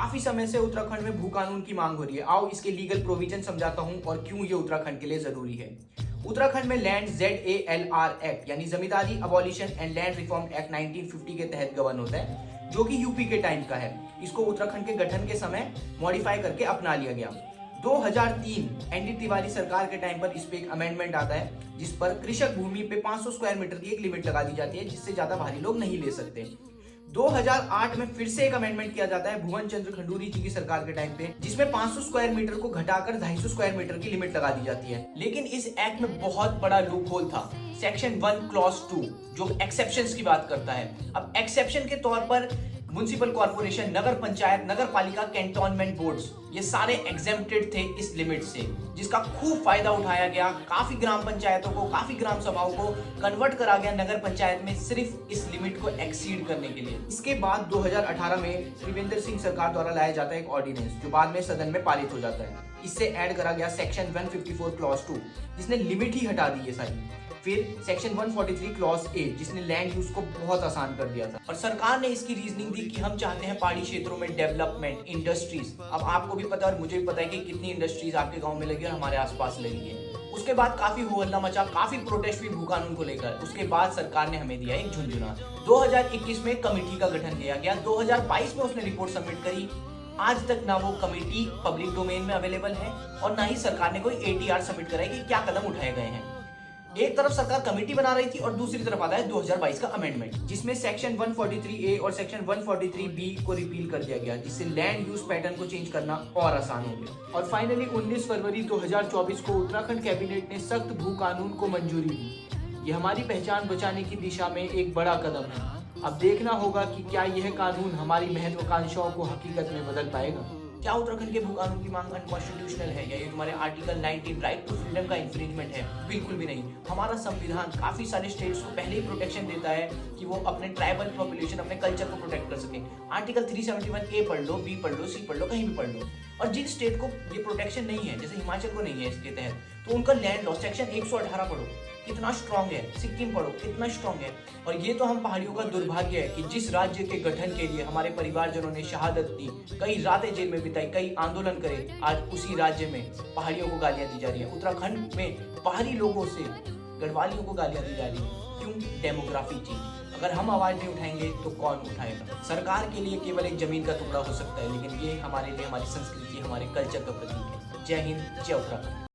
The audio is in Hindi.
काफी समय से उत्तराखंड में भू कानून की मांग हो रही है। आओ इसके लीगल प्रोविजन समझाता हूं और क्यों ये उत्तराखंड के लिए जरूरी है। उत्तराखंड में लैंड ZALR एक्ट यानी zamindari abolition and land reform act 1950 के तहत गवर्न होता है, जो कि यूपी के टाइम का है। इसको उत्तराखंड के गठन के समय मॉडिफाई करके अपना लिया गया। 2003 ND तिवारी सरकार के टाइम पर इस पे एक अमेंडमेंट आता है, जिस पर कृषक भूमि पे 500 स्क्वायर मीटर की एक लिमिट लगा दी जाती है, जिससे ज्यादा भारी लोग नहीं ले सकते। 2008 में फिर से एक अमेंडमेंट किया जाता है भुवन चंद्र खंडूरी जी की सरकार के टाइम पे, जिसमें 500 स्क्वायर मीटर को घटाकर 250 स्क्वायर मीटर की लिमिट लगा दी जाती है। लेकिन इस एक्ट में बहुत बड़ा लूप होल था, सेक्शन 1 क्लॉज 2 जो एक्सेप्शंस की बात करता है। अब एक्सेप्शन के तौर पर म्युनिसिपल कॉर्पोरेशन, नगर पंचायत, नगर पालिका, कैंटोनमेंट बोर्ड्स, ये सारे एग्जेम्प्टेड थे इस लिमिट से, जिसका खूब फायदा उठाया गया। काफी ग्राम पंचायतों को, काफी ग्राम सभाओं को कन्वर्ट करा गया नगर पंचायत में सिर्फ इस लिमिट को एक्सीड करने के लिए। इसके बाद 2018 में त्रिवेंद्र सिंह सरकार द्वारा लाया जाता है एक ऑर्डिनेंस, जो बाद में सदन में पारित हो जाता है। इससे ऐड करा गया सेक्शन 154 क्लॉज 2, जिसने लिमिट ही हटा दी है सारी। फिर सेक्शन 143 क्लॉज 8, जिसने लैंड यूज को बहुत आसान कर दिया था। और सरकार ने इसकी रीजनिंग दी कि हम चाहते हैं पहाड़ी क्षेत्रों में डेवलपमेंट, इंडस्ट्रीज। अब आपको भी पता है और मुझे भी पता है कि कितनी इंडस्ट्रीज आपके गांव में लगी और हमारे आसपास लगी है। उसके बाद काफी हो हल्ला मचा, काफी प्रोटेस्ट हुई भू कानून को लेकर। उसके बाद सरकार ने हमें दिया एक झुंझुना। 2021 में कमेटी का गठन किया गया, 2022 में उसने रिपोर्ट सबमिट करी। आज तक ना वो कमेटी पब्लिक डोमेन में अवेलेबल है और ना ही सरकार ने कोई ATR सबमिट करा है कि क्या कदम उठाए गए हैं। एक तरफ सरकार कमेटी बना रही थी और दूसरी तरफ आता है 2022 का अमेंडमेंट, जिसमें सेक्शन 143A और सेक्शन 143B को रिपील कर दिया गया, जिससे लैंड यूज पैटर्न को चेंज करना और आसान हो गया। और फाइनली 19 फरवरी 2024 को उत्तराखंड कैबिनेट ने सख्त भू कानून को मंजूरी दी। ये हमारी पहचान बचाने की दिशा में एक बड़ा कदम है। अब देखना होगा कि क्या यह कानून हमारी महत्वाकांक्षाओं को हकीकत में बदल पाएगा। क्या उत्तराखंड के भू कानून की मांग अनकॉन्स्टिट्यूशनल है या ये तुम्हारे आर्टिकल 19 राइट टू फ्रीडम का इंफ्रिंजमेंट है? बिल्कुल भी नहीं। हमारा संविधान काफी सारे स्टेट्स को पहले ही प्रोटेक्शन देता है कि वो अपने ट्राइबल पॉपुलेशन, अपने कल्चर को प्रोटेक्ट कर सके। आर्टिकल 371A पढ़ लो, B पढ़ लो, C पढ़ लो, कहीं भी पढ़ लो। और जिन स्टेट को ये प्रोटेक्शन नहीं है, जैसे हिमाचल को नहीं है इसके तहत, तो उनका लैंड लॉ सेक्शन 118 पढ़ो, कितना स्ट्रांग है। सिक्किम पढ़ो, कितना स्ट्रांग है। और ये तो हम पहाड़ियों का दुर्भाग्य है कि जिस राज्य के गठन के लिए हमारे परिवारजनों ने शहादत दी, कई रातें जेल में बिताई, कई आंदोलन करे, आज उसी राज्य में पहाड़ियों को गालियां दी जा रही है। उत्तराखंड में पहाड़ी लोगों से, गढ़वालियों को गालियां दी जा रही है। क्यों? Demography change. अगर हम आवाज नहीं उठाएंगे तो कौन उठाएगा? सरकार के लिए केवल एक जमीन का टुकड़ा हो सकता है, लेकिन ये हमारे लिए हमारी संस्कृति, हमारे कल्चर का प्रतीक है। जय हिंद, जय उत्तराखंड।